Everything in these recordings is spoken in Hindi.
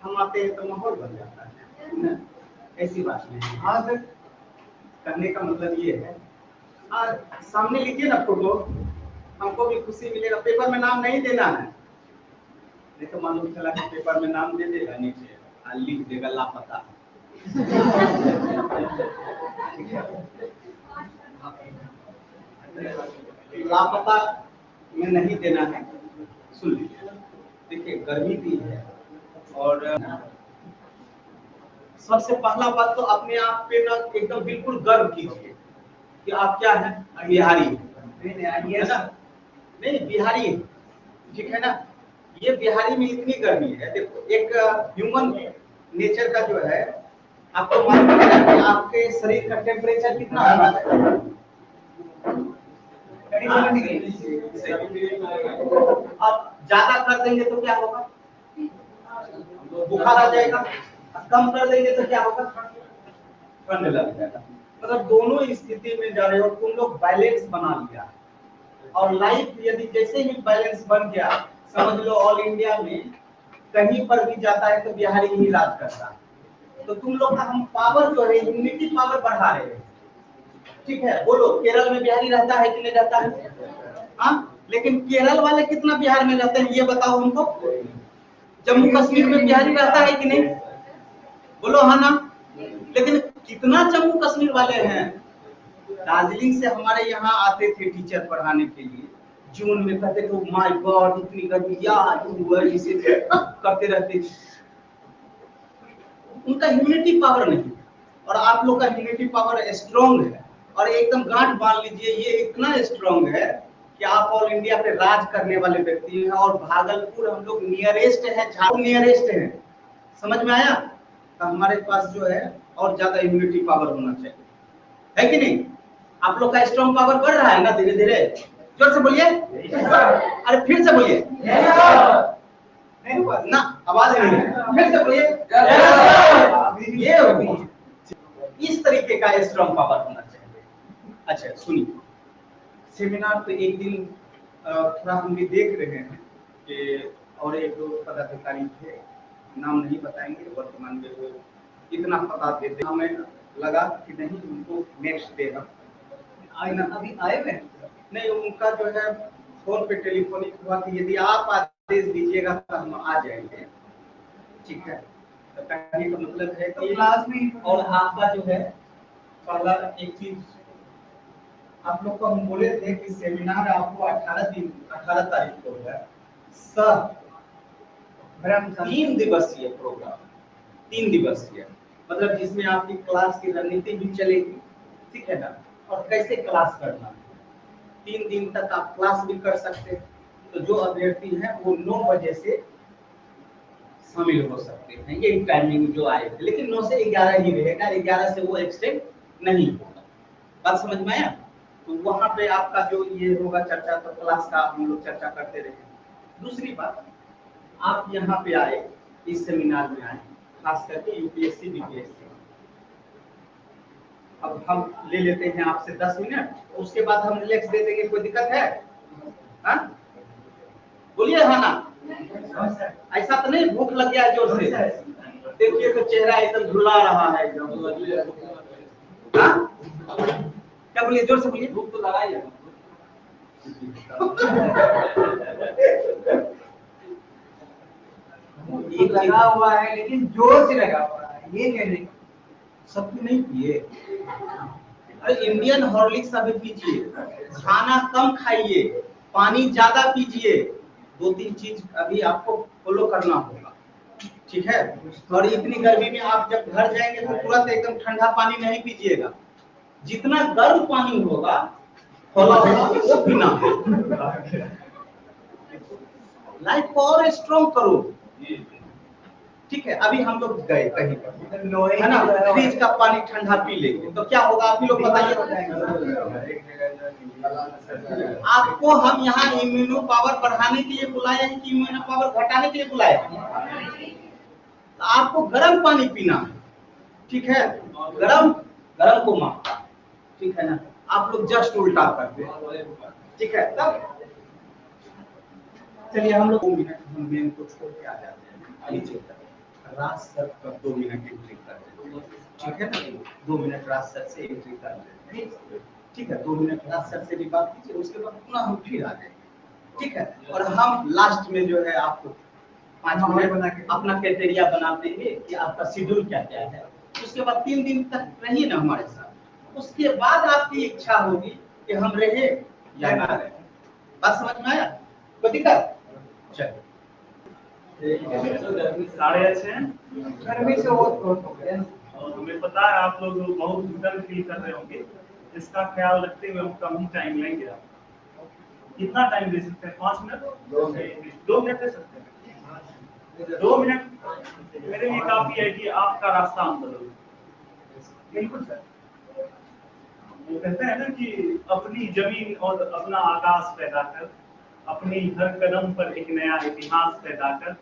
हम आते हैं तो माहौल बन जाता है ना, ऐसी बात नहीं। हाँ सर, करने का मतलब ये है, और सामने लिखिए ना फोटो, हमको भी खुशी मिलेगा। पेपर में नाम नहीं देना है, नहीं तो मालूम चला कि पेपर में नाम दे देगा, नीचे लिख देगा लापता। लापता में नहीं देना है। सुन लीजिए, देखिए गर्मी भी है, और सबसे पहला बात तो अपने आप पे ना एकदम बिल्कुल गर्व कीजिए कि आप क्या है, बिहारी है ना, नहीं बिहारी है, ठीक है ना। ये बिहारी में इतनी गर्मी है, देखो एक ह्यूमन नेचर का जो है, आपको मालूम है कि आपके शरीर का टेम्परेचर कितना होना चाहिए। अब ज्यादा कर देंगे तो क्या होगा, बुखार आ जाएगा, कम कर देंगे तो क्या होगा, ठंड लग जाएगा। मतलब दोनों स्थिति में जा रहे हो, तुम लोग बैलेंस बना लिया, और लाइफ यदि जैसे ही बैलेंस बन गया, समझ लो ऑल इंडिया में कहीं पर भी जाता है तो बिहारी ही राज करता है। तो तुम लोग का हम पावर जो है, इम्यूनिटी पावर बढ़ा रहे हैं, ठीक है। बोलो केरल में बिहारी रहता है कि नहीं रहता है? हाँ, लेकिन केरल वाले कितना बिहार में रहते हैं ये बताओ हमको। जम्मू कश्मीर में बिहारी रहता है कि नहीं? बोलो हाँ ना। लेकिन कितना जम्मू कश्मीर वाले हैं, दार्जिलिंग से हमारे यहाँ आते थे टीचर पढ़ाने के लिए, जून में कहते थे माय गॉड इतनी गर्मी यार, इसे करते रहते थे। उनका ह्यूमिनिटी पावर नहीं, और आप लोग का ह्यूमिनिटी पावर स्ट्रॉन्ग है, और एकदम गांठ बांध लीजिए, ये इतना स्ट्रॉन्ग है कि आप ऑल इंडिया पे राज करने वाले व्यक्ति हैं। और भागलपुर हम लोग नियरेस्ट है, झारखंड नियरेस्ट है, समझ में आया? तो हमारे पास जो है और ज्यादा इम्यूनिटी पावर होना चाहिए, है कि नहीं? आप लोग का स्ट्रॉन्ग पावर बढ़ रहा है ना धीरे धीरे, जोर से बोलिए, अरे फिर से बोलिए ना, आवाज नहीं है, फिर से बोलिए। ये होगी, इस तरीके का स्ट्रॉन्ग पावर होना चाहिए। अच्छा सुनिए, सेमिनार तो एक दिन थोड़ा हम भी देख रहे हैं कि और एक दो पदाधिकारी थे, नाम नहीं बताएंगे, वर्तमान में वो इतना पता देते, हमें लगा कि नहीं उनको नेक्स्ट डे हम अभी आए हुए नहीं, उनका जो है फोन पे टेलीफोनिक हुआ कि यदि आप आदेश दीजिएगा तो हम आ जाएंगे, ठीक है। तो कहने का मतलब है कि क्लास में, और आपका जो है पहला एक चीज आप लोग को हम बोले थे कि सेमिनार आपको 18 तारीख को है, सब 3 दिवसीय प्रोग्राम, 3 दिवसीय, मतलब जिसमें आपकी क्लास की रणनीति भी चलेगी, ठीक है ना, और कैसे क्लास करना, 3 दिन तक आप क्लास भी कर सकते हैं। तो जो अभ्यर्थी हैं वो 9 बजे से शामिल हो सकते हैं, ये टाइमिंग जो आए थे, लेकिन 9 से 11 ही रहेगा, 11 से वो एक्सटेंड नहीं होगा। बात समझ में आया? तो वहां पे आपका जो ये होगा चर्चा, तो क्लास का हम लोग चर्चा करते रहेंगे। दूसरी बात, आप यहाँ पे आए, इस सेमिनार में आए, खास करके यूपीएससी बीपीएससी, अब हम ले लेते हैं आपसे 10 मिनट, उसके बाद हम रिलैक्स दे देंगे, कोई दिक्कत है? हाँ बोलिए हाँ ना, ऐसा तो नहीं भूख लग गया जोर से, देखिए तो चेहरा एकदम झुला रहा है एकदम, हाँ क्या बोलिए, जोर से बोलिए, भूख तो लगा ही है। एक लगा हुआ है लेकिन जोर से लगा हुआ है, ये कहने सब नहीं पिए, अरे इंडियन हॉर्लिक्स अभी पीजिए, खाना कम खाइए, पानी ज्यादा पीजिए, 2-3 चीज अभी आपको फॉलो करना होगा, ठीक है। और इतनी गर्मी में आप जब घर जाएंगे तो तुरंत एकदम ठंडा पानी नहीं पीजिएगा, जितना गर्म पानी होगा खोला होगा वो पीना, लाइफ को और स्ट्रॉन्ग करो, ठीक है। अभी हम लोग गए कहीं पर है ना, फ्रिज का पानी ठंडा पी लेंगे तो क्या होगा, आप ही लोग बताइए। आपको हम यहाँ इम्यूनो पावर बढ़ाने के लिए बुलाए हैं कि इम्यूनो पावर घटाने के लिए बुलाए हैं? तो आपको गर्म पानी पीना है, ठीक है, गर्म गर्म को मारता, ठीक है ना। आप लोग जस्ट उल्टा करते हैं, ठीक है। तब चलिए हम लोग 2 मिनट हम मेन को छोड़ के आ जाते हैं नीचे तक। राज सर का 2 मिनट एंट्री कर देते हैं, ठीक है ना? 2 मिनट राज सर से एंट्री कर देते हैं, ठीक है? 2 मिनट राज सर से भी बात कीजिए, उसके बाद पुनः हम फिर आ जाएंगे, ठीक है? और हम लास्ट में जो है आपको 5 मिनट बना के अपना क्राइटेरिया बना देंगे कि आपका शेड्यूल क्या क्या है। उसके बाद 3 दिन तक रहिए ना हमारे साथ, उसके बाद आपकी इच्छा होगी कि हम रहे या ना रहे। बात समझ में आया? कोई दिक्कत? चलिए साढ़े अच्छे हैं, गर्मी से बहुत हो गया। और हमें पता है आप लोग बहुत गर्म फील कर रहे होंगे। इसका ख्याल रखते हुए हम कम ही टाइम लेंगे। आप कितना टाइम दे सकते हैं? 5 मिनट, 2 मिनट दे सकते हैं। 2 मिनट मेरे लिए काफी है कि आपका रास्ता हम बदल। बिल्कुल सर। वो कहते हैं ना कि अपनी जमीन और अपना आकाश पैदा कर, अपनी हर कदम पर एक नया इतिहास पैदा कर।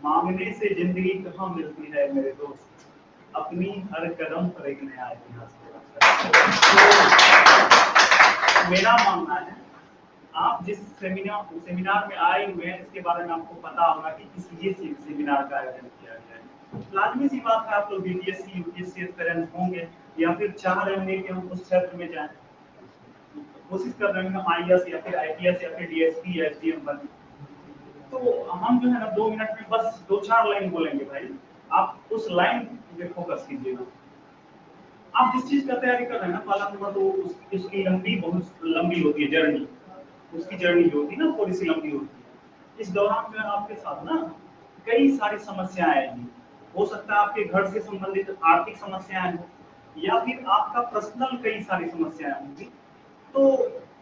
मांगने से जिंदगी कहाँ मिलती है मेरे दोस्त, अपनी हर कदम पर एक नया इतिहास पैदा कर। मेरा मानना है आप जिस सेमिनार में आए हुए हैं, इसके बारे में आपको पता होगा कि किस लिए सेमिनार का आयोजन किया गया है। लाजमी सी बात है आप लोग बीपीएससी यूपीएससी एस्पिरेंट होंगे या फिर चाह रहे होंगे कि हम उस क्षेत्र में जाएं, कोशिश कर रहे हैं आईएएस या फिर आईपीएस या फिर डीएसपी या एसडीएम बने। तो हम जो है ना 2 मिनट में बस 2-4 लाइन बोलेंगे भाई, आप उस लाइन पे फोकस कीजिएगा। आप जिस चीज का तैयारी कर रहे हैं ना, पहला नंबर तो उसकी लंबी बहुत लंबी होती है जर्नी, उसकी जर्नी जो होती है ना थोड़ी सी लंबी होती है। इस दौरान में आपके साथ ना कई सारी समस्याएं आएंगी। हो सकता है आपके घर से संबंधित आर्थिक समस्याएं हो या फिर आपका पर्सनल कई सारी समस्याएं होंगी। तो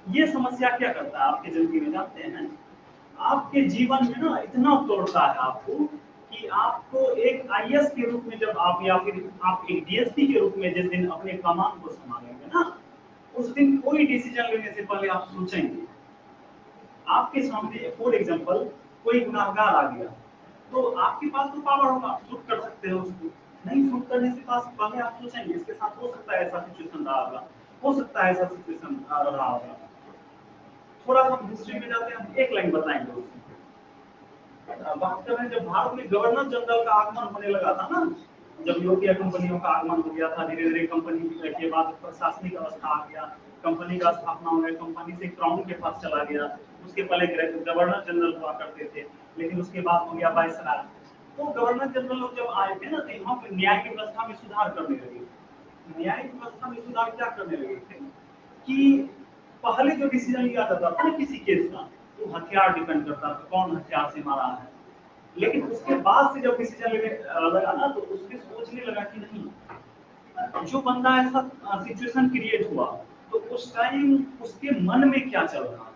ये समस्या क्या करता है आपके जिंदगी में जानते हैं? आपके जीवन में ना इतना तोड़ता है आपको कि आपको एक आईएएस के रूप में जब आप या फिर आप एक डीएसपी के रूप में जिस दिन अपने कमान को संभालेंगे ना, उस दिन कोई डिसीजन लेने से पहले आप सोचेंगे। आपके सामने फॉर एग्जांपल कोई गुनाहगार आ गया, तो आपके पास तो पावर होगा, आप शूट कर सकते हो उसको। नहीं शूट करने से पास पहले आप सोचेंगे इसके साथ हो सकता है ऐसा सिचुएशन रहा होगा, हो सकता है ऐसा सिचुएशन रहा होगा। थोड़ा सा हिस्ट्री में जाते हैं, हम एक लाइन बताएंगे उसमें। बात कर रहे हैं जब भारत में गवर्नर जनरल का आगमन होने लगा था ना, जब यूरोपीय कंपनियों का आगमन हो गया था, धीरे धीरे कंपनी के बाद प्रशासनिक अवस्था आ गया, कंपनी का स्थापना हो गया, कंपनी से क्राउन के पास चला गया। उसके पहले गवर्नर जनरल हुआ करते थे, लेकिन उसके बाद हो गया वायसराय। तो गवर्नर जनरल लोग जब आए थे ना, तो यहाँ पे न्यायिक व्यवस्था में सुधार करने लगे। न्यायिक व्यवस्था में सुधार क्या करने लगे थे कि पहले जो डिसीजन लिया जाता था ना किसी केस का, तो हथियार डिपेंड करता था कौन हथियार से मारा है। लेकिन उसके बाद से जब डिसीजन लेने लगा ना, तो उसके सोचने लगा कि नहीं, जो बंदा ऐसा सिचुएशन क्रिएट हुआ, तो उस टाइम उसके मन में क्या चल रहा है,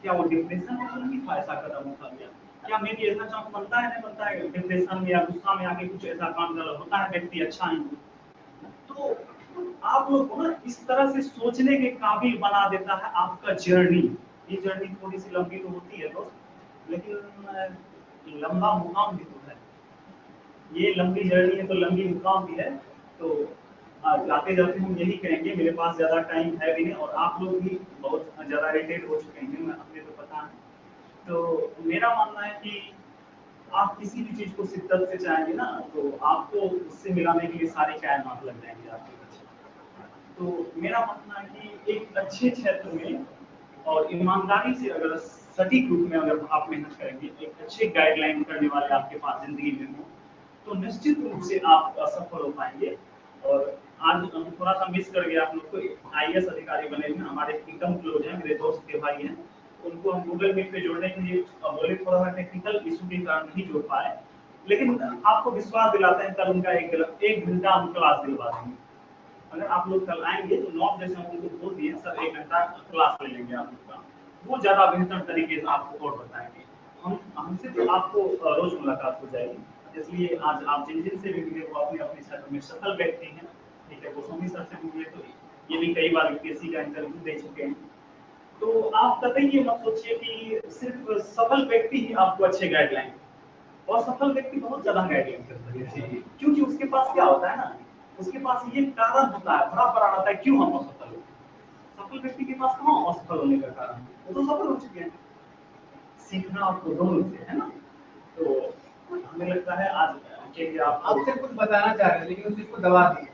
क्या वो डिप्रेशन में तो नहीं था ऐसा कदम उठा लिया, क्या मे भी ऐसा चांस बनता है नहीं बनता है डिप्रेशन में या गुस्सा में आके कुछ ऐसा काम कर होता है व्यक्ति अच्छा नहीं। तो आप लोग को ना इस तरह से सोचने के काबिल बना देता है आपका जर्नी। ये जर्नी थोड़ी सी लंबी तो होती है दोस्त, लेकिन लंबा मुकाम भी तो है। ये लंबी जर्नी है तो लंबी मुकाम भी है। तो जाते जाते हम यही कहेंगे, मेरे पास ज्यादा टाइम है भी नहीं और आप लोग भी बहुत ज्यादा इरिटेट हो चुके हैं, हमें तो पता है। तो मेरा मानना है कि आप किसी भी चीज को शिद्दत से चाहेंगे ना, तो आपको उससे मिलाने के लिए सारे कायनात लग जाएंगे आपके पीछे। तो मेरा मानना है कि एक अच्छे क्षेत्र में और ईमानदारी से अगर सटीक रूप में अगर आप मेहनत करेंगे, एक अच्छे गाइडलाइन करने वाले आपके पास जिंदगी में हो, तो निश्चित रूप से आप असफल हो पाएंगे। और आज हम थोड़ा सा मिस कर गए आप लोग को, आईएएस अधिकारी बने हुए हमारे एकदम क्लोज हैं, मेरे दोस्त के भाई हैं। उनको हम गूगल मीट पे जोड़ने के लिए बोले, थोड़ा सा टेक्निकल इशू के कारण नहीं जोड़ पाए, लेकिन आपको विश्वास दिलाते हैं कल उनका 1 घंटा हम क्लास दिलवा देंगे। अगर आप लोग कल आएंगे तो 9 बजे से हम उनको बोल दिए सर 1 घंटा क्लास ले लेंगे आप लोग का, वो ज्यादा बेहतर तरीके से आपको और बताएंगे। हमसे तो आपको रोज मुलाकात हो जाएगी। इसलिए आज आप जिन जिन से भी मिले वो अपने अपने क्षेत्र में सफल व्यक्ति हैं। ठीक है, गोस्वामी सर से मिले तो ये भी कई बार यूपीएससी का इंटरव्यू दे चुके हैं। तो आप कतई ये मत सोचिए कि सिर्फ सफल व्यक्ति ही आपको अच्छे गाइडलाइन, और सफल व्यक्ति बहुत ज्यादा गाइडलाइन करता है, क्योंकि उसके पास क्या होता है ना, उसके पास ये कारण होता है, बड़ा बड़ा होता है क्यों हम असफल हो। सफल व्यक्ति के पास कहाँ असफल होने का कारण, वो तो सफल हो चुके हैं। सीखना आपको दोनों से, है ना। तो हमें लगता है आज के आप सिर्फ कुछ बताना चाह रहे हैं लेकिन उस चीज को दबा दिए।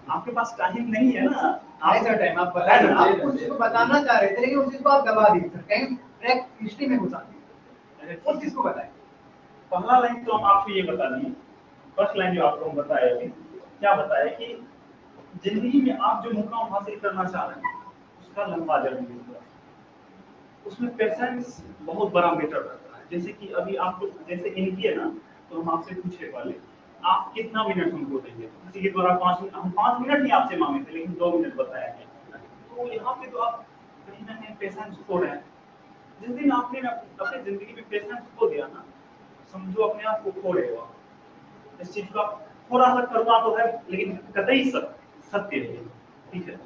आपके पास टाइम नहीं है ना, ऐसा टाइम आप बताइए, आप कुछ चीज को बताना चाह रहे थे लेकिन उस चीज को आप दबा दिए सर, कहीं ट्रैक हिस्ट्री में घुसा दिए। उस चीज को बताएं। पहला लाइन तो हम आपको ये बता दिए, फर्स्ट लाइन जो आपको हम बताया अभी, क्या बताया कि जिंदगी में आप जो मुकाम हासिल करना चाह रहे हैं उसका लंबा जर्नी होगा, उसमें पेशेंस बहुत बड़ा मैटर करता है। जैसे कि अभी आपको जैसे इनकी है ना, तो हम आपसे पूछे पहले आप कितना मिनट हमको देंगे, किसी के द्वारा 5 मिनट, हम 5 मिनट नहीं आपसे मांगे थे लेकिन 2 मिनट बताया गया। तो यहाँ पे तो आप कहीं ना कहीं पेशेंस खो रहे हैं। जिस दिन आपने अपनी जिंदगी में पेशेंस खो दिया ना, समझो अपने आप को खो रहे हो आप। इस चीज को आप थोड़ा सा कड़वा तो है लेकिन कतई सत्य है, ठीक है।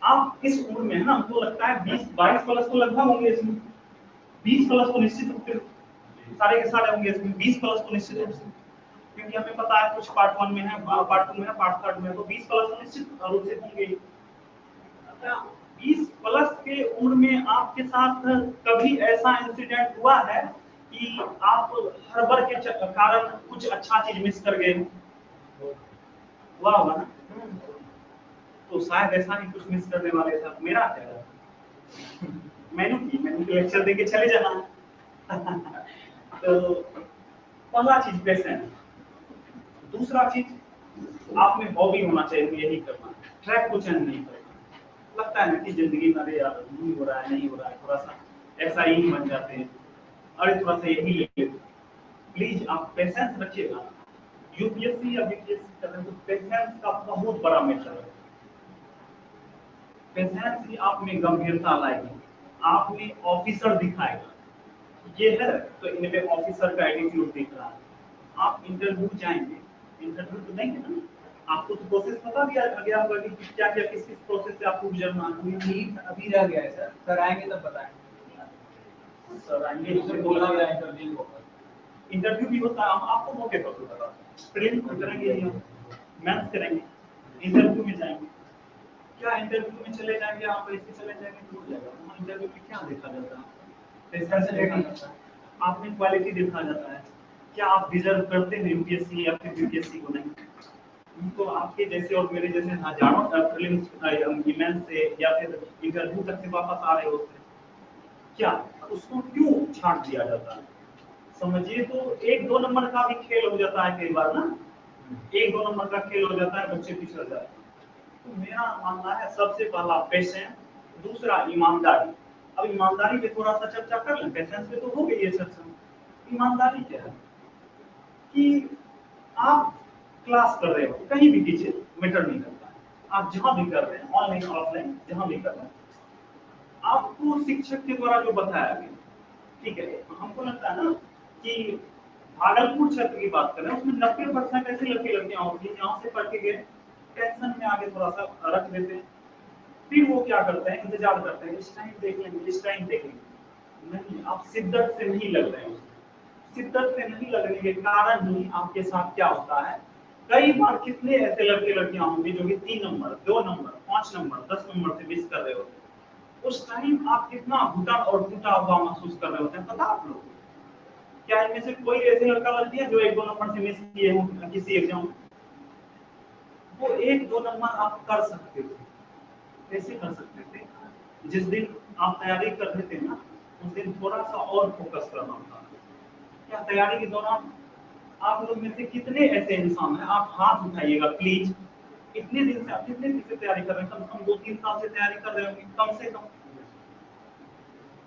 आप इस उम्र में है ना, हमको लगता है 20-22 प्लस तो लगभग होंगे इसमें, 20 प्लस तो निश्चित रूप से सारे के सारे होंगे इसमें, 20 प्लस तो निश्चित रूप से, क्योंकि हमें पता है कुछ पार्ट 1 में है, पार्ट 2 में है, पार्ट 3 में है, तो 20 प्लस तो निश्चित रूप से होंगे। 20 प्लस के उम्र में आपके साथ कभी ऐसा इंसिडेंट हुआ है कि आप हड़बड़ के कारण कुछ अच्छा चीज मिस कर गए? हुआ होगा ना। तो शायद ऐसा नहीं कुछ मिस करने वाले था। मेरा क्या मैंने लेक्चर देके चले जाना। तो पहला चीज पेशेंस, दूसरा चीज आप में हॉबी होना चाहिए, यही करना, ट्रैक को चेंज नहीं करना। लगता है ना कि जिंदगी में अरे यार नहीं हो रहा है, थोड़ा सा ऐसा ही बन जाते हैं, अरे थोड़ा सा यही ले लेते। प्लीज आप पेशेंस रखिएगा। यूपीएससी या बीपीएससी कर रहे हैं तो पेशेंस का बहुत बड़ा मैटर है। पेशेंस ही आप में गंभीरता लाएगी, आप में ऑफिसर दिखाएगा। ये है तो इनमें ऑफिसर का एटीट्यूड दिख रहा है। आप इंटरव्यू जाएंगे, इंटरव्यू तो देंगे ना, आपको तो प्रोसेस बता दिया गया होगा कि क्या क्या किस किस प्रोसेस से आपको गुजरना है। नीट अभी रह गया है सर, सर आएंगे तब बताएंगे। सर आएंगे तो बोला गया इंटरव्यू भी होता है, हम आपको मौके पर बताते हैं। प्रीलिम्स करेंगे, मेंस करेंगे, इंटरव्यू में जाएंगे। क्या इंटरव्यू में चले जाएंगे आप ऐसे चले जाएंगे तो हो जाएगा। वहाँ इंटरव्यू में क्या देखा जाता है? पेशेंस देखा जाता है, आप में क्वालिटी देखा जाता है, क्या आप डिजर्व करते हैं यूपीएससी या फिर यूपीएससी को नहीं। तो आपके जैसे और मेरे जैसे हजारों प्रीलिम्स मेंस से या फिर इंटरव्यू तक से वापस आ रहे होते हैं, क्या उसको क्यों छांट दिया जाता है? समझिए तो 1-2 नंबर का भी खेल हो जाता है कई बार ना, 1-2 नंबर का खेल हो जाता है, बच्चे पिछड़ जाते हैं। तो मेरा मानना है सबसे पहला पेशेंस, दूसरा ईमानदारी। अब ईमानदारी पे थोड़ा सा चर्चा कर लें, पेशेंस पे तो हो गई है चर्चा। ईमानदारी क्या है कि आप क्लास कर रहे हो, कहीं भी कीजिए, मैटर नहीं करता है, आप जहां भी कर रहे हैं, ऑनलाइन ऑफलाइन जहां भी कर रहे हैं, आपको शिक्षक के द्वारा जो बताया गया, ठीक है। हमको लगता है ना कि भागलपुर क्षेत्र की बात करें, उसमें 90% ऐसे लड़के लड़कियां होती हैं यहाँ से पढ़ के गए, टेंशन में आगे थोड़ा सा रख देते हैं, फिर वो क्या करते हैं, इंतजार करते हैं, इस टाइम देख लेंगे, इस टाइम देख लेंगे। नहीं, आप शिद्दत से नहीं लग रहे हैं। शिद्दत से नहीं लगने के कारण ही आपके साथ क्या होता है, कई बार कितने ऐसे लड़के लड़कियां होंगे जो कि 3 नंबर, 2 नंबर, 5 नंबर, 10 नंबर से मिस कर रहे होते हैं। उस टाइम आप कितना घुटा और टूटा हुआ महसूस कर रहे होते हैं, पता आप लोग? क्या इनमें से कोई ऐसे लड़का लड़की है जो 1-2 नंबर से मिस किए हों किसी एग्जाम में? वो 1-2 नंबर आप कर सकते थे। कैसे कर सकते थे? जिस दिन आप तैयारी कर रहे थे ना, उस दिन थोड़ा सा और फोकस करना था। क्या तैयारी के दौरान आप लोग में से कितने ऐसे इंसान हैं, आप हाथ उठाइएगा प्लीज। इतने दिन से आप कितने दिन से तैयारी कर रहे हैं? कम से कम 2-3 साल से तैयारी कर रहे होंगे, कम से कम।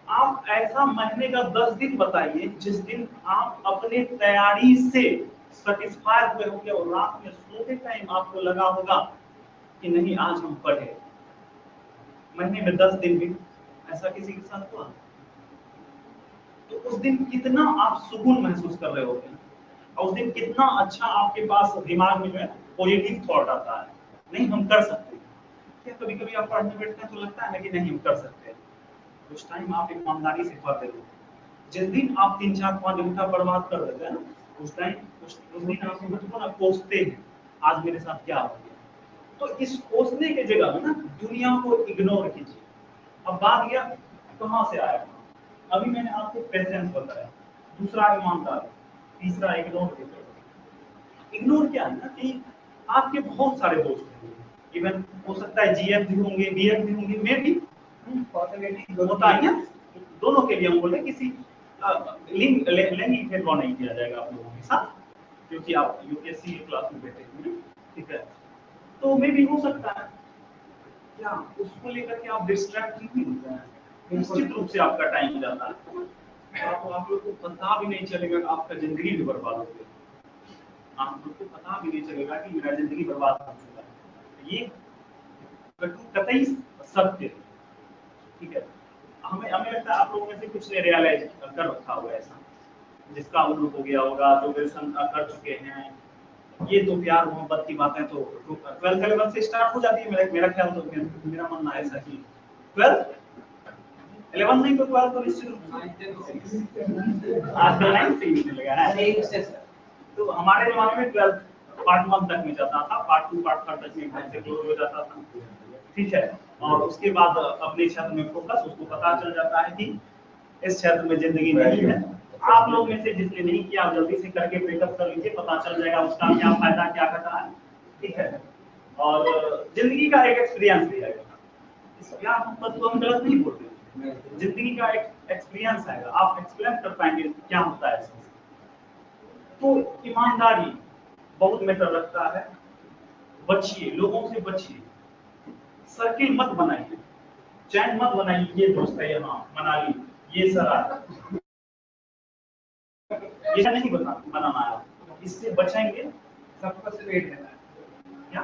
आप ऐसा महीने का 10 दिन बताइए जिस दिन आप अपने तैयारी से सेटिस्फाई हुए होंगे और रात में सोते टाइम आपको लगा होगा कि नहीं आज हम पढ़े। महीने में 10 दिन भी ऐसा किसी के साथ हुआ? तो उस दिन कितना आप सुकून महसूस कर रहे होगे, और उस दिन कितना अच्छा आपके पास दिमाग में जो है पॉजिटिव थॉट आता है, नहीं हम कर सकते हैं। क्या कभी कभी आप पढ़ने बैठते हैं तो लगता है ना कि नहीं हम कर सकते हैं? उस टाइम आप ईमानदारी से पढ़ते हो। जिस दिन आप 3-4-5 घंटा बर्बाद कर देते हैं ना, उस टाइम उस दिन आप खुद को ना कोसते हैं, आज मेरे साथ क्या हो गया। तो इस कोसने के जगह में ना दुनिया को इग्नोर कीजिए। अब बात यह कहां से आया, अभी मैंने आपको पेशेंस बताया, दूसरा ईमानदारी, तीसरा इग्नोर। इग्नोर क्या है ना कि आपके बहुत सारे दोस्त होंगे, इवन हो सकता है जीएफ भी होंगे, बीएफ भी होंगे, मैं भी पॉसिबिलिटी होता है, दोनों के लिए हम बोले किसी लैंगिक भेदभाव नहीं किया जाएगा आप लोगों के साथ, क्योंकि आप यूपीएससी क्लास में बैठे हुए, ठीक है। तो मे भी हो सकता है क्या उसको लेकर के आप डिस्ट्रैक्ट नहीं होते हैं, निश्चित रूप से आपका टाइम जाता है, आप लोग को पता भी नहीं चलेगा कि आपका जिंदगी भी बर्बाद हो गई, आप लोग को पता भी नहीं चलेगा कि मेरा जिंदगी बर्बाद हो चुका है। ये कतई सत्य है, ठीक है। हमें हमें लगता है आप लोगों में से कुछ ने रियलाइज कर रखा होगा ऐसा, जिसका उल्लू हो गया होगा, जो ग्रेजुएशन कर चुके हैं। ये तो प्यार मोहब्बत की बातें तो 12th लेवल से स्टार्ट हो जाती है, मेरा ख्याल तो मेरा मानना ऐसा ही 12th 11 नहीं तो 12 तो निश्चित रूप से आजकल 9 से ही मिलने लगा है। तो हमारे जमाने में 12th पार्ट 1 तक में जाता था, पार्ट 2 पार्ट 3 तक में घर से क्लोज हो जाता था, ठीक है। और उसके बाद अपने क्षेत्र में फोकस, उसको पता चल जाता है कि इस क्षेत्र में जिंदगी नहीं है। आप लोग में से जिसने नहीं किया जल्दी से करके ब्रेकअप कर लीजिए, पता चल जाएगा उसका क्या फायदा क्या घाटा है, ठीक है। और जिंदगी का एक एक्सपीरियंस भी आएगा, इस प्यार मोहब्बत को हम गलत नहीं बोलते, जिंदगी का एक एक्सपीरियंस आएगा, आप एक्सप्लेन कर पाएंगे क्या होता है इसमें। तो ईमानदारी बहुत मैटर रखता है, बचिए, लोगों से बचिए, सर्किल मत बनाइए, चैन मत बनाइए, ये दोस्त है यहाँ मनाली, ये सर ये नहीं बनाना है, इससे बचेंगे। सबको स्ट्रेट रहना है, क्या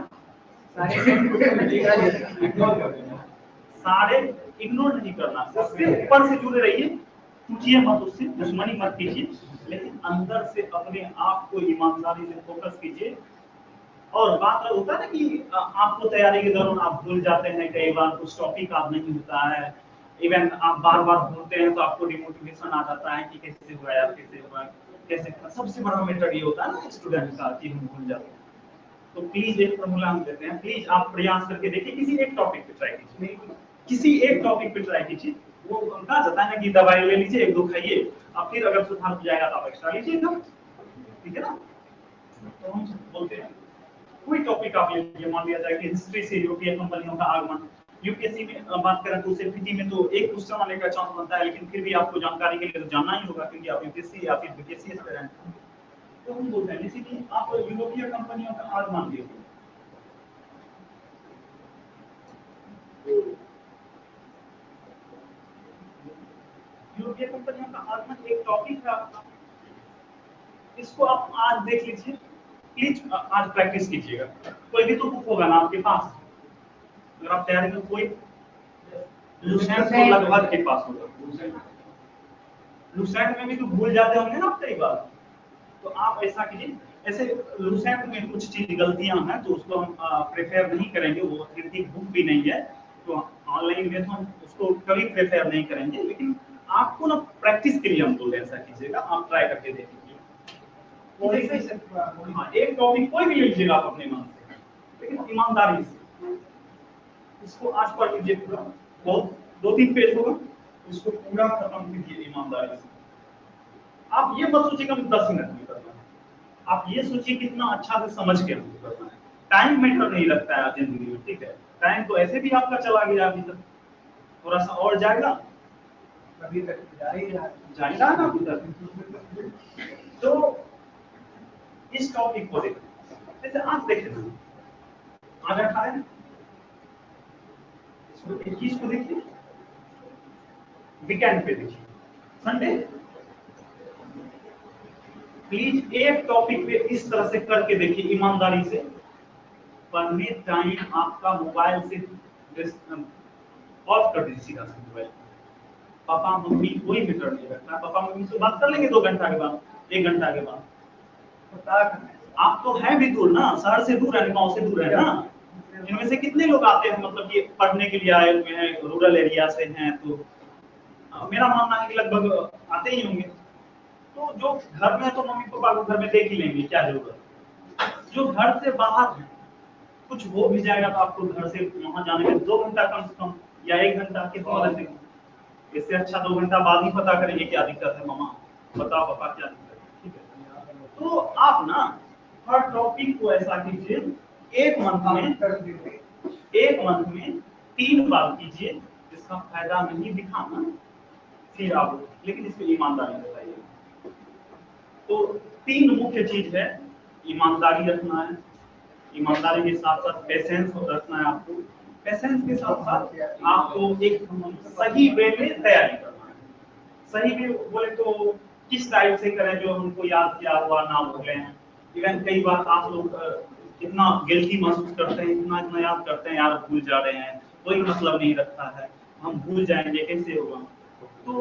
सारे इग्नोर नहीं करना, उससे ऊपर से जुड़े रहिए, पूछिए मत उससे, दुश्मनी मत कीजिए, लेकिन अंदर से अपने आप को ईमानदारी से फोकस कीजिए। और बात होता है ना कि आपको तैयारी के दौरान आप भूल जाते हैं, कई बार कुछ टॉपिक याद नहीं होता है, इवन आप बार बार भूलते हैं तो आपको डिमोटिवेशन आ जाता है कि कैसे हुआ यार, कैसे हुआ, कैसे। सबसे बड़ा मैटर ये होता है ना स्टूडेंट का कि हम भूल जाते हैं। तो प्लीज एक फॉर्मूला हम देते हैं, प्लीज आप प्रयास करके देखिए, किसी एक टॉपिक पे ट्राई कीजिए, किसी एक टॉपिक पे ट्राई कीजिए। वो कहा जाता है ना कि दवाई ले लीजिए, 1-2 खाइए, अब फिर अगर सुधार हो जाएगा तो आप एक्स्ट्रा लीजिएगा, ठीक है ना। तो हम बोलते हैं कोई टॉपिक आप ले लीजिए, मान लिया जाए कि हिस्ट्री से यूरोपीय कंपनियों का आगमन। यूपीएससी में बात करें तो सीपीटी में तो एक क्वेश्चन आने का चांस बनता है, लेकिन फिर भी आपको जानकारी के लिए तो जानना ही होगा, क्योंकि आप यूपीएससी या फिर बीपीएससी एस्पिरेंट हैं। तो हम बोलते हैं इसीलिए आप यूरोपीय कंपनियों का आगमन देखिए, यूरोपीय कंपनियों का आगमन एक टॉपिक है आपका, इसको आप आज देख लीजिए, प्लीज आज प्रैक्टिस कीजिएगा। कोई भी तो बुक होगा ना आपके पास, अगर आप तैयारी में कोई लुसेंट तो लगभग के पास होगा, लुसेंट में भी तो भूल जाते होंगे ना आप कई बार। तो आप ऐसा कीजिए, ऐसे लुसेंट में कुछ चीज गलतियां हैं तो उसको हम प्रेफर नहीं करेंगे, वो ऑथेंटिक बुक भी नहीं है, तो ऑनलाइन में तो हम उसको कभी प्रेफर नहीं करेंगे, लेकिन आपको ना प्रैक्टिस के लिए हम बोल ऐसा कीजिएगा, आप ट्राई करके देखिए। एक टॉपिक कोई भी ले लीजिएगा आप अपने मन से, लेकिन ईमानदारी से इसको आज पढ़ लीजिए पूरा, बहुत 2-3 पेज होगा, इसको पूरा खत्म कीजिए ईमानदारी से। आप ये मत सोचिए कि 10 मिनट में करना है, आप ये सोचिए कितना अच्छा से समझ के हमको करना है। टाइम मैटर नहीं लगता है जिंदगी में, ठीक है, टाइम तो ऐसे भी आपका चला गया, अभी तक थोड़ा सा और जाएगा, अभी तक जाएगा ना अभी तक। तो इस टॉपिक को देखो, जैसे आज देखें, आज 18 है, इसको 21 को देखिए, वीकेंड पे देखिए, संडे। प्लीज एक टॉपिक पे इस तरह से करके देखिए ईमानदारी से, पढ़ने टाइम आपका मोबाइल से ऑफ कर दीजिए सीधा से मोबाइल। पापा मम्मी कोई मैटर नहीं रखता, पापा मम्मी से बात कर लेंगे 2 घंटा के बाद, 1 घंटा के बाद। आप तो हैं भी दूर ना, शहर से दूर है, गांव से दूर है ना, इनमें से कितने लोग आते हैं मतलब कि पढ़ने के लिए आए हुए हैं, रूरल एरिया से हैं, तो मेरा मानना है कि लगभग आते ही होंगे। तो जो घर में है तो मम्मी पापा को घर में देख ही लेंगे, क्या जरूरत। जो घर से बाहर है, कुछ हो भी जाएगा तो आपको घर से वहां जाने में 2 घंटा कम से कम या 1 घंटा के हवाले से इससे अच्छा 2 घंटा बाद ही पता करेंगे क्या दिक्कत है। मामा बताओ पापा क्या दिक्कत है, ठीक है। तो आप ना हर टॉपिक को ऐसा कीजिए, एक मंथ में 3 बार कीजिए। इसका फायदा नहीं दिखा ना, फिर आप, लेकिन इसमें ईमानदारी बताइए। तो 3 मुख्य चीज है, ईमानदारी रखना है, ईमानदारी के साथ साथ पेशेंस रखना है आपको, पेशेंस के साथ साथ आपको एक सही वे में तैयारी करना है। सही वे बोले तो किस टाइप से करें जो हमको याद किया हुआ ना भूले। इवन कई बार आप लोग इतना गिल्टी महसूस करते हैं, इतना इतना याद करते हैं, यार भूल जा रहे हैं, कोई मतलब नहीं रखता है, हम भूल जाएंगे कैसे होगा। तो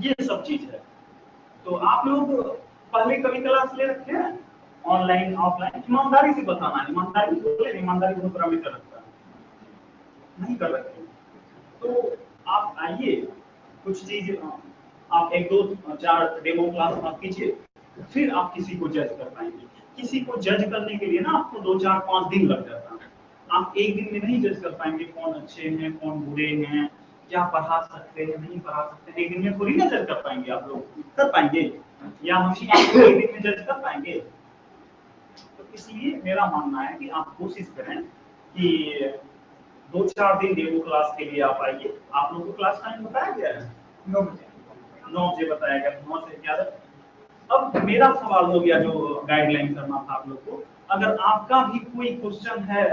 ये सब चीज है। तो आप लोग पहले कभी क्लास ले रखे हैं ऑनलाइन ऑफलाइन? ईमानदारी से बताना है, ईमानदारी बोले, ईमानदारी बहुत पैरामीटर रखता है, नहीं कर रखे। तो आप आइए, कुछ चीज आप 1 2 4 डेमो क्लास आप कीजिए, फिर आप किसी को जज कर पाएंगे। किसी को जज करने के लिए ना आपको 2 4 5 दिन लग जाता है। आप एक दिन में नहीं जज कर पाएंगे कौन अच्छे हैं कौन बुरे हैं, क्या पढ़ा सकते हैं नहीं पढ़ा सकते हैं। एक दिन में थोड़ी ना जज कर पाएंगे, आप लोग कर पाएंगे या हम आपको एक दिन में जज कर पाएंगे? तो इसलिए मेरा मानना है कि आप कोशिश करें कि 2 4 दिन डेमो क्लास के लिए आप आइए। आप लोग को क्लास टाइम बताया गया है 9 बजे बताया गया, 9 से 11। अब मेरा सवाल हो गया जो गाइडलाइन करना था आप लोग को, अगर आपका भी कोई क्वेश्चन है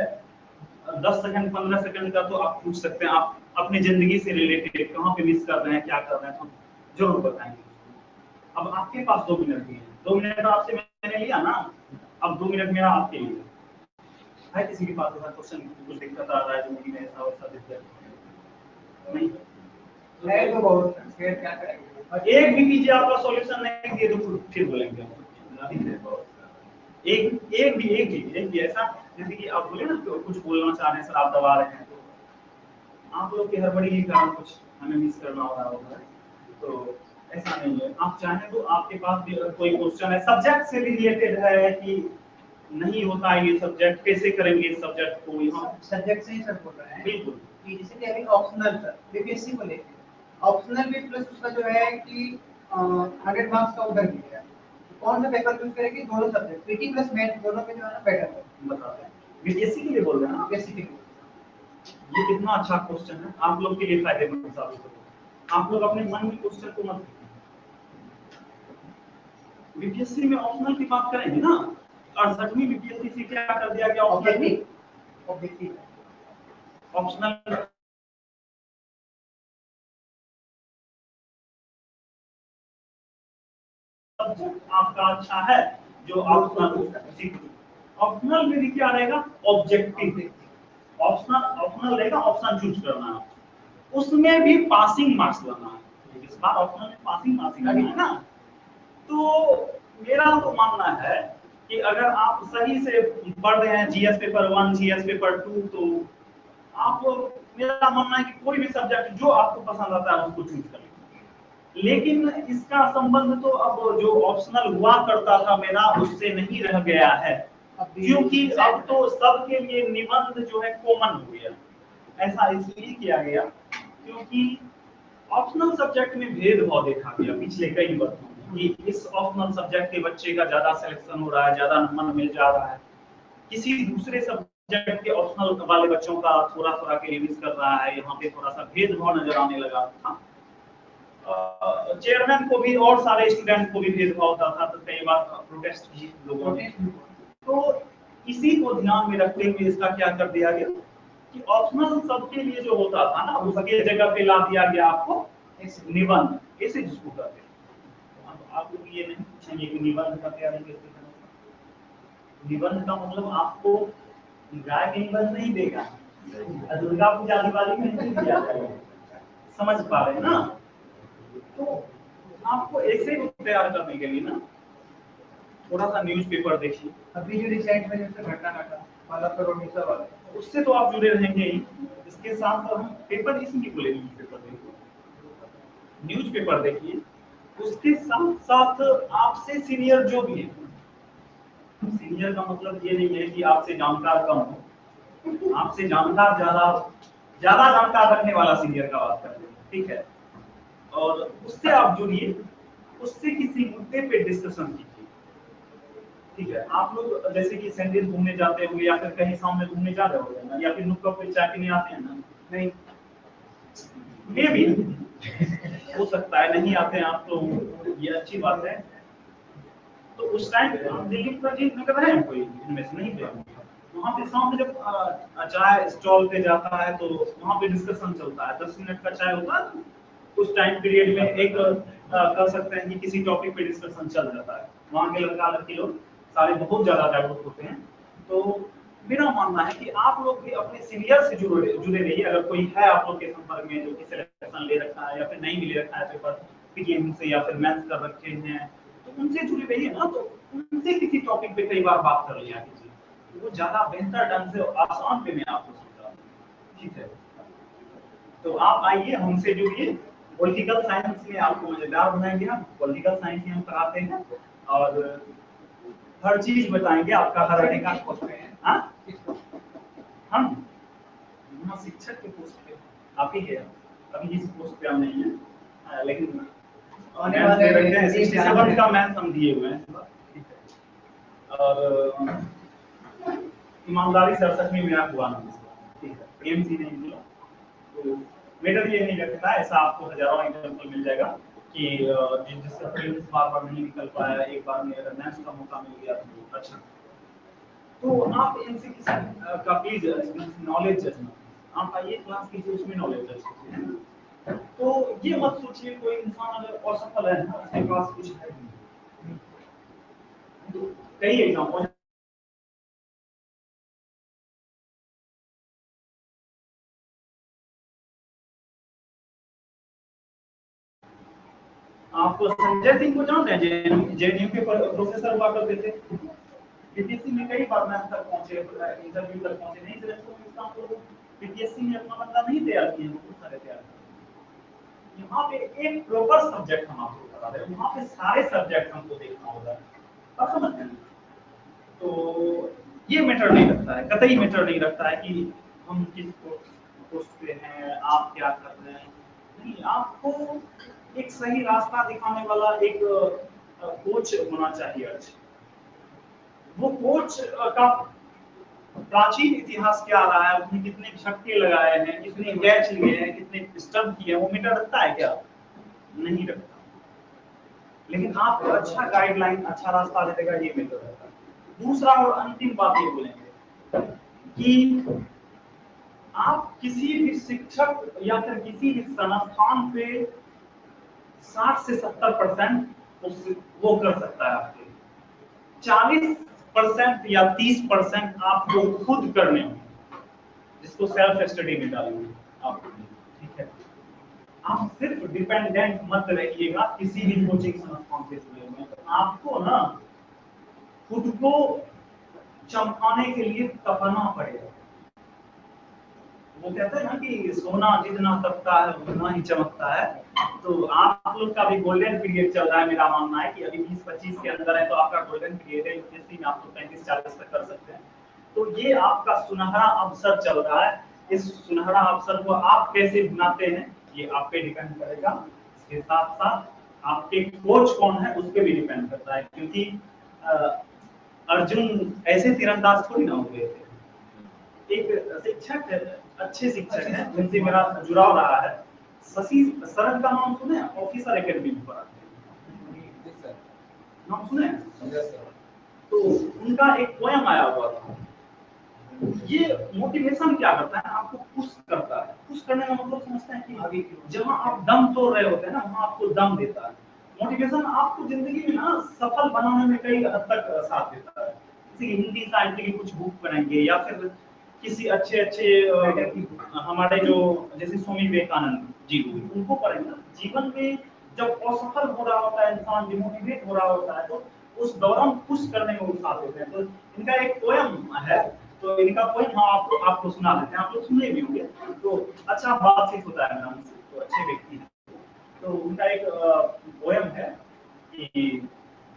10 सेकंड 15 सेकंड का तो आप पूछ सकते हैं। आप अपनी जिंदगी से रिलेटेड कहाँ पे मिस कर रहे हैं क्या कर रहे हैं तो जरूर बताएंगे। अब आपके पास 2 मिनट भी है, 2 मिनट आपसे मैंने लिया ना, अब 2 मिनट मेरा आपके लिए है। किसी के पास ऐसा क्वेश्चन कुछ दिक्कत आ रहा है जिंदगी में, ऐसा वैसा दिक्कत नहीं है तो बहुत फिर क्या करेंगे? एक भी कीजिए आपका सॉल्यूशन नहीं दिए तो फिर बोलेंगे एक भी ऐसा, जैसे कि आप बोले ना तो कुछ बोलना चाह रहे हैं सर आप दबा रहे हैं, तो आप लोग की हड़बड़ी के कारण कुछ हमें मिस करना हो रहा होगा। तो ऐसा नहीं है, आप चाहें तो आपके पास भी अगर कोई क्वेश्चन है सब्जेक्ट से रिलेटेड है कि नहीं होता है ये सब्जेक्ट, कैसे करेंगे इस सब्जेक्ट को, यहाँ सब्जेक्ट से ही सर बोल रहे हैं बिल्कुल कि जैसे कि अभी ऑप्शनल सर बीपीएससी को लेके ऑप्शनल भी प्लस उसका जो है कि 100 मार्क्स का उधर भी है। कौन सा पेपर चूज करेंगे? दोनों सब्जेक्ट पीटी प्लस मैथ दोनों में जो है ना बेटर है। बताते हैं बीपीएससी के लिए बोल रहे हैं ना। बीपीएससी के लिए ये कितना अच्छा क्वेश्चन है, आप लोग के लिए फायदेमंद साबित होगा। आप लोग अपने मन में क्वेश्चन को मत बीपीएससी में ऑप्शनल की बात करेंगे ना, 68वीं बीपीएससी से क्या कर दिया गया ऑब्जेक्टिव ऑप्शनल आपका अच्छा है जो ऑप्शनल में क्या रहेगा ऑब्जेक्टिव, ऑप्शनल रहेगा ऑप्शन चूज करना है, उसमें भी पासिंग मार्क्स लाना है। इस बार ऑप्शनल में पासिंग मार्क्स लाना है ना। तो मेरा तो मानना है कि अगर आप सही से पढ़ रहे हैं जीएस पेपर 1 जीएस पेपर 2 तो आप, मेरा मानना है कि कोई भी सब्जेक्ट जो आपको पसंद आता है उसको चूज करें। लेकिन इसका संबंध तो अब जो ऑप्शनल हुआ करता था मेरा उससे नहीं रह गया है, क्योंकि अब तो सबके लिए निबंध जो है कॉमन हो गया। ऐसा इसलिए किया गया क्योंकि ऑप्शनल सब्जेक्ट में भेदभाव देखा गया पिछले कई वर्षों में कि इस ऑप्शनल सब्जेक्ट के बच्चे का ज्यादा सिलेक्शन हो रहा है, ज्यादा नंबर मिल जा रहा है, किसी दूसरे सब्जेक्ट के ऑप्शनल वाले बच्चों का थोड़ा थोड़ा के लिए मिस कर रहा है। यहाँ पे थोड़ा सा भेदभाव नजर आने लगा था। चेयरमैन को भी और सारे स्टूडेंट को भी भेदभाव होता था, तो कई बार प्रोटेस्ट भी लोगों ने। तो इसी को ध्यान में रखते हुए इसका क्या कर दिया गया कि ऑप्शनल सबके लिए जो होता था ना उसके जगह पे ला दिया गया आपको निबंध, ऐसे जिसको कहते हैं। अब आप लोग ये नहीं पूछेंगे कि निबंध का तैयारी कैसे करना। निबंध का मतलब आपको गाय के निबंध नहीं देगा, दुर्गा पूजा दिवाली में नहीं दिया जाएगा, समझ पा रहे हैं ना। तो आपको ऐसे तैयार करने के लिए ना थोड़ा सा न्यूज़पेपर देखिए। अभी जो रिसेंट में जैसे घटना घटा वाला करोड़ीसा वाला, उससे तो आप जुड़े रहेंगे ही। इसके साथ साथ हम पेपर इसलिए बोले न्यूज़पेपर देखिए, न्यूज़पेपर देखिए, उसके साथ साथ आपसे सीनियर जो भी है, सीनियर का मतलब ये नहीं है कि आपसे जानकार कम हो, आपसे जानकार ज्यादा जानकार रखने वाला सीनियर का बात कर रहे हैं, ठीक है। और उससे आप जुड़िए, उससे किसी मुद्दे पे डिस्कशन कीजिए। ठीक है, आप लोग जैसे कि सैंडल घूमने जाते होंगे या फिर कहीं सामने घूमने जा रहे होंगे ना, या फिर नुक्कड़ पे चाय पीने आते हैं ना? नहीं, मे भी हो सकता है नहीं आते हैं आप, तो ये अच्छी बात है। तो उस टाइम दिल्ली परचेज में कर रहे हैं कोई इनमें से नहीं थे, वहाँ पे सामने जब चाय स्टॉल पे जाता है तो वहाँ पे डिस्कशन चलता है, 10 मिनट का चाय होता है, उस टाइम पीरियड में एक कह सकते हैं कि किसी टॉपिक पे डिस्कशन चल जाता है। वहाँ के लड़का लड़की लोग सारे बहुत ज्यादा जागरूक होते हैं। तो मेरा मानना है कि आप लोग भी अपने सीनियर से जुड़े रहिए। अगर कोई है आप लोग के संपर्क में जो कि सिलेक्शन ले रखा है या फिर नहीं भी ले रखा है पेपर पीटीएम से या फिर मेंस कर रखे हैं, तो उनसे जुड़े रहिए ना, तो उनसे किसी टॉपिक पे कई बार बात कर लिया कीजिए, तो वो ज्यादा बेहतर ढंग से आसान पे में आपको समझा। ठीक है, तो आप आइए हमसे जुड़िए। पॉलिटिकल साइंस में आपको मजेदार बनाएंगे हम, पॉलिटिकल साइंस में हम कराते हैं और हर चीज बताएंगे आपका हर आने का। हाँ, हम यहाँ शिक्षक के पोस्ट पे आप ही है, अभी इस पोस्ट पे हम नहीं है, लेकिन आने वाले 67 का मैथ हम दिए हुए हैं। ठीक है, और ईमानदारी से 68 में मेरा हुआ ना, ठीक है, प्रेम से नहीं मिला। तो मेटर ये नहीं रखता है, ऐसा आपको हजारों एग्जाम्पल मिल जाएगा कि जिसका प्रीलिम्स बार नहीं निकल पाया, एक बार में अगर मेंस का मौका मिल गया तो अच्छा। तो आप इनसे किसी का प्लीज नॉलेज आप आइए क्लास कीजिए, उसमें नॉलेज है। तो ये मत सोचिए कोई इंसान अगर असफल है ना, उसके पास कुछ है नहीं। तो कई एग्जाम्पल आप संजय सिंह को जानते हैं, जेएनयू के प्रोफेसर हुआ करते थे, बीपीएससी में कई बार मैथ तक पहुंचे, इंटरव्यू तक पहुंचे, नहीं सिलेक्शन हुआ इसका मतलब बीपीएससी में अपना बंदा नहीं तैयार किए, बहुत सारे तैयार किए। यहाँ पे एक प्रॉपर सब्जेक्ट हम आपको बता रहे हैं, वहाँ पे सारे सब्जेक्ट हमको देखना होगा, आप समझ रहे हैं? तो ये मैटर नहीं रखता है, कतई मैटर नहीं रखता है कि हम किस पोस्ट पे हैं, आप क्या कर रहे हैं। नहीं, आपको एक सही रास्ता दिखाने वाला एक कोच होना चाहिए। अच्छा, वो कोच का प्राचीन इतिहास क्या रहा है, उसने कितने झटके लगाए हैं, कितने कैच लिए हैं, कितने स्टंप किए हैं, वो मीटर रखता है क्या? नहीं रखता। लेकिन आपको अच्छा गाइडलाइन, अच्छा रास्ता दे देगा, ये मीटर रहता है। दूसरा और अंतिम बात ये बोलेंगे कि आप किसी भी शिक्षक या फिर किसी भी संस्थान पे 60 से 70% वो कर सकता है आपके, 40% या 30% आपको खुद करने होंगे, जिसको सेल्फ स्टडी में डालेंगे आप। ठीक है, आप सिर्फ डिपेंडेंट मत रहिएगा किसी भी कोचिंग संस्थान से जुड़े हुए, तो आपको ना खुद को चमकाने के लिए तपना पड़ेगा। वो कहते हैं ना कि सोना जितना तपता है उतना ही चमकता है। तो आप लोग का भी गोल्डन पीरियड चल रहा है, मेरा मानना है कि अभी 20-25 के अंदर है, तो आपका गोल्डन पीरियड है, यूपीएससी में आप तो 35-40 तक कर सकते हैं। तो ये आपका सुनहरा अवसर चल रहा है, इस सुनहरा अवसर को आप कैसे बनाते हैं ये आप पे डिपेंड करेगा। इसके साथ साथ आपके कोच कौन है उस पर भी डिपेंड करता है, क्योंकि अर्जुन ऐसे तीरंदाज थोड़ी ना हो गए थे। एक शिक्षक है, अच्छे शिक्षक हैं जिनसे मेरा जुड़ाव रहा है, शशि शरण का नाम सुने, ऑफिसर एकेडमी में पढ़ाते हैं, नाम सुने? तो उनका एक पोयम आया हुआ था। ये मोटिवेशन क्या करता है, आपको पुश करता है। पुश करने का मतलब समझते हैं कि जहां आप दम तोड़ रहे होते हैं ना, वहां आपको दम देता है। मोटिवेशन आपको जिंदगी में ना सफल बनाने में कई हद तक साथ देता है। किसी हिंदी साहित्य की कुछ बुक पढ़ेंगे या फिर किसी अच्छे हमारे जो जैसे स्वामी विवेकानंद जी उनको पढ़ेंगे। जीवन में जब असफल हो रहा होता है इंसान, डिमोटिवेट हो रहा होता है, तो उस दौरान पुश करने में वो साथ देते हैं। तो इनका एक पोयम है, तो इनका पोयम हम आपको सुना देते हैं, आप लोग सुने भी होंगे। तो अच्छा बातचीत होता है मेरा उनसे, तो अच्छे व्यक्ति हैं। तो उनका एक पोयम है कि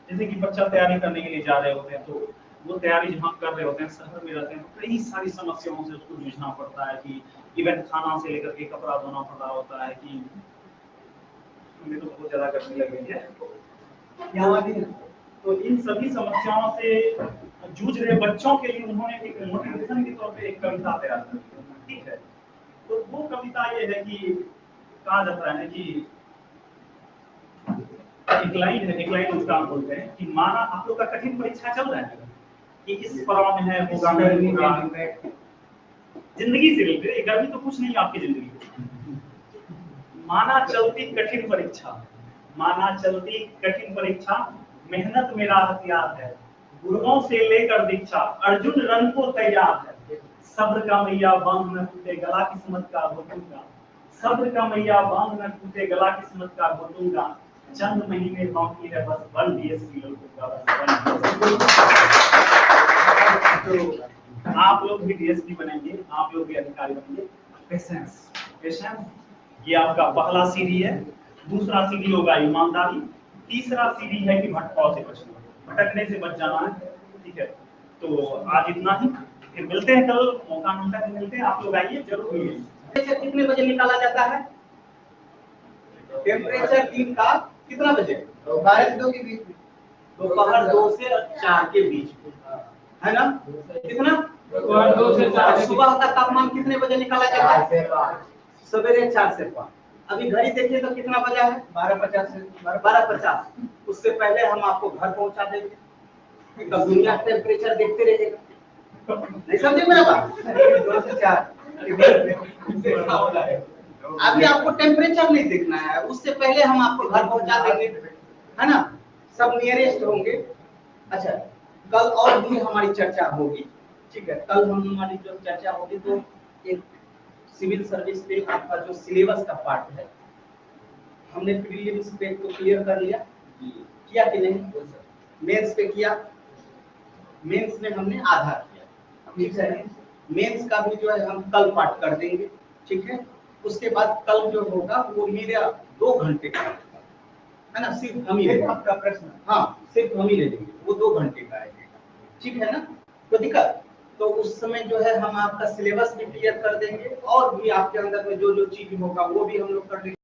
जैसे कि बच्चा तैयारी करने के लिए जा रहे होते हैं, तो वो तैयारी जहाँ कर रहे होते हैं, शहर में रहते हैं, तो कई सारी समस्याओं से उसको जूझना पड़ता है कि इवन खाना से लेकर के कपड़ा धोना पड़ रहा होता है, कि हमें तो बहुत ज्यादा गर्मी लग रही है। यहाँ भी ना। तो इन सभी समस्याओं से जूझ रहे बच्चों के लिए उन्होंने एक मोटिवेशन के तौर पे एक कविता तैयार कर दी, ठीक है। तो वो कविता ये है कि कहा जाता है कि एक लाइन उसका हम बोलते हैं कि माना आप लोग का कठिन परीक्षा चल रहा है कि इस पड़ाव में है होगा नहीं होगा, जिंदगी से रिलेटेड, गर्मी तो कुछ नहीं आपकी जिंदगी में। माना चलती कठिन परीक्षा, मेहनत मेरा हथियार है, गुरुओं से लेकर दीक्षा, अर्जुन रण को तैयार है, सब्र का मैया बांध न टूटे गला किस्मत का घोटूंगा, सब्र का मैया बांध न टूटे गला किस्मत का घोटूंगा, चंद महीने बाकी है बस बन डीएसपी लोगों का, आप लोग भी डीएसपी बनेंगे, आप लोग भी अधिकारी बनेंगे। पेशेंस ये आपका पहला सीढ़ी है। दूसरा सीढ़ी होगा ईमानदारी। तीसरा सीढ़ी है कि भटकाव से बचना, भटकने से बच जाना है, ठीक है। तो आज इतना ही, फिर मिलते हैं कल, मौका मिलता है मिलते हैं, आप लोग आइए जरूर मिलिए। कितने बजे निकाला जाता है? टेम्परेचर दिन का कितना बजे? 12 से 2 के बीच में। दोपहर 2 से 4 के बीच में, है ना? कितना? दोपहर 2 से 4। सुबह का तापमान कितने बजे निकाला जाता है? सवेरे 4 से 5। अभी घड़ी देखिए तो कितना बजा है? 12:50 से 12:50। उससे पहले हम आपको घर पहुंचा देंगे। कब दुनिया का टेम्परेचर देखते रहिएगा, नहीं समझे मेरा बात? 2 से 4 के बीच में। अभी आपको टेम्परेचर नहीं देखना है, उससे पहले हम आपको घर पहुंचा देंगे, है ना? सब नियरेस्ट होंगे। अच्छा, कल और भी हमारी चर्चा होगी, ठीक है। कल हमारी जो चर्चा होगी तो एक सिविल सर्विस पे आपका जो सिलेबस का पार्ट है, हमने प्रीलिम्स पे तो क्लियर कर लिया, किया कि नहीं? मेंस पे किया, मेंस में हमने आधा किया, ठीक है। मेंस का भी जो है हम कल पार्ट कर देंगे, ठीक है। उसके बाद कल जो होगा वो मेरा 2 घंटे का है ना, सिर्फ हम ही ले लेंगे। आपका प्रश्न। हाँ, सिर्फ हम ही ले लेंगे, वो 2 घंटे का आएगा, ठीक है ना? तो दिक्कत, तो उस समय जो है हम आपका सिलेबस भी क्लियर कर देंगे और भी आपके अंदर में जो जो चीज होगा वो भी हम लोग कर देंगे।